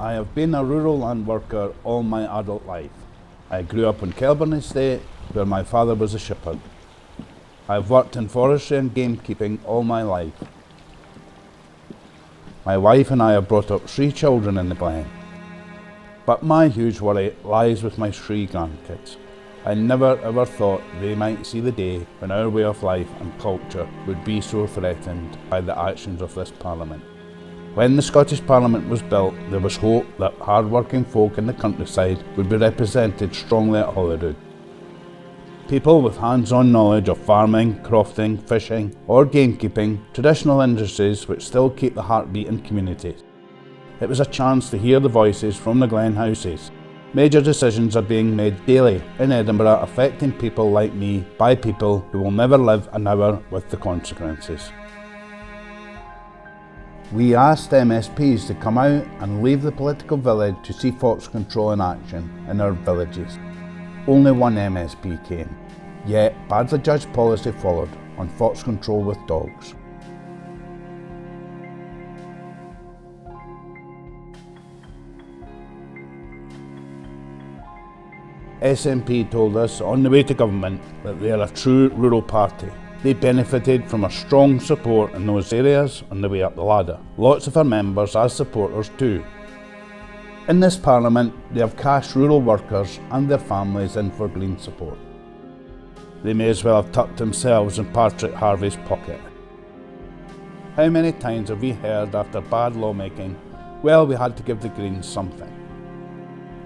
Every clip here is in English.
I have been a rural land worker all my adult life. I grew up on Kelburn Estate, where my father was a shepherd. I have worked in forestry and gamekeeping all my life. My wife and I have brought up 3 children in the Glen. But my huge worry lies with my 3 grandkids. I never ever thought they might see the day when our way of life and culture would be so threatened by the actions of this Parliament. When the Scottish Parliament was built, there was hope that hard-working folk in the countryside would be represented strongly at Holyrood. People with hands-on knowledge of farming, crofting, fishing or gamekeeping, traditional industries which still keep the heartbeat in communities. It was a chance to hear the voices from the Glen houses. Major decisions are being made daily in Edinburgh affecting people like me by people who will never live an hour with the consequences. We asked MSPs to come out and leave the political village to see fox control in action in our villages. Only one MSP came, yet badly judged policy followed on fox control with dogs. SNP told us on the way to government that they are a true rural party. They benefited from our strong support in those areas on the way up the ladder. Lots of our members as supporters too. In this Parliament, they have cashed rural workers and their families in for Green support. They may as well have tucked themselves in Patrick Harvey's pocket. How many times have we heard after bad lawmaking, well, we had to give the Greens something.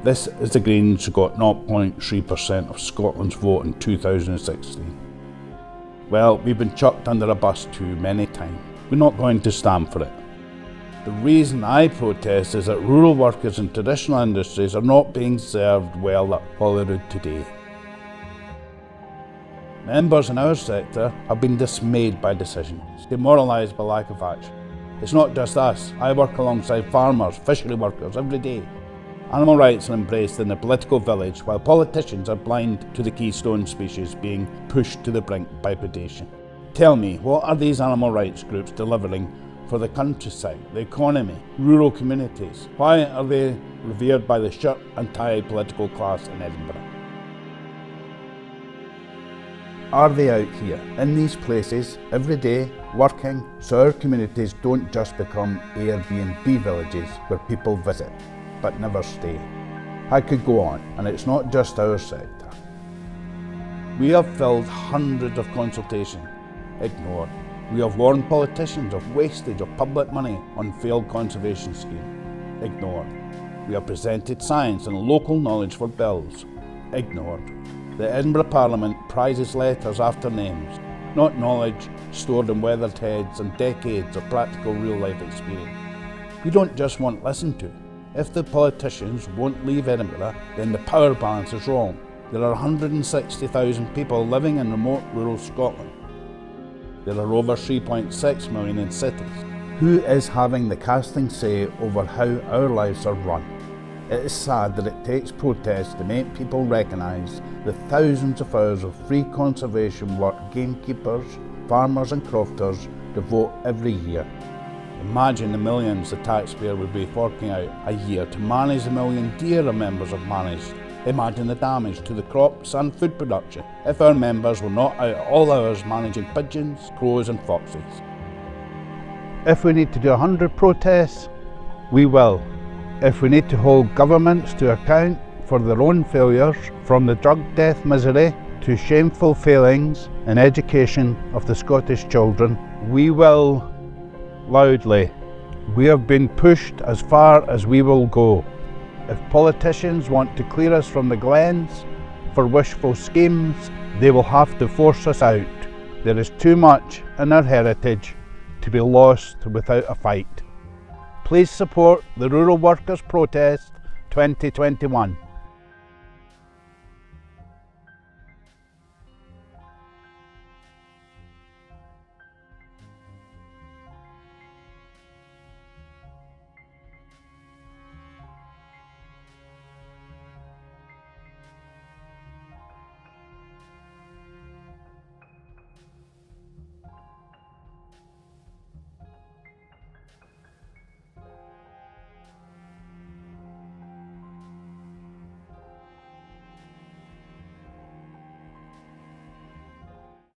This is the Greens who got 0.3% of Scotland's vote in 2016. Well, we've been chucked under a bus too many times. We're not going to stand for it. The reason I protest is that rural workers in traditional industries are not being served well at Holyrood today. Members in our sector have been dismayed by decisions, demoralised by lack of action. It's not just us. I work alongside farmers, fishery workers every day. Animal rights are embraced in the political village while politicians are blind to the keystone species being pushed to the brink by predation. Tell me, what are these animal rights groups delivering for the countryside, the economy, rural communities? Why are they revered by the shirt and tie political class in Edinburgh? Are they out here, in these places, every day, working, so our communities don't just become Airbnb villages where people visit but never stay? I could go on, and it's not just our sector. We have filled hundreds of consultations. Ignored. We have warned politicians of wastage of public money on failed conservation schemes. Ignored. We have presented science and local knowledge for bills. Ignored. The Edinburgh Parliament prizes letters after names, not knowledge stored in weathered heads and decades of practical real-life experience. We don't just want listened to. If the politicians won't leave Edinburgh, then the power balance is wrong. There are 160,000 people living in remote rural Scotland. There are over 3.6 million in cities. Who is having the casting say over how our lives are run? It is sad that it takes protests to make people recognise the thousands of hours of free conservation work gamekeepers, farmers and crofters devote every year. Imagine the millions the taxpayer would be forking out a year to manage the million deer our members have managed. Imagine the damage to the crops and food production if our members were not out at all hours managing pigeons, crows and foxes. If we need to do 100 protests, we will. If we need to hold governments to account for their own failures, from the drug death misery to shameful failings in education of the Scottish children, we will. Loudly. We have been pushed as far as we will go. If politicians want to clear us from the glens for wishful schemes, they will have to force us out. There is too much in our heritage to be lost without a fight. Please support the Rural Workers' Protest 2021.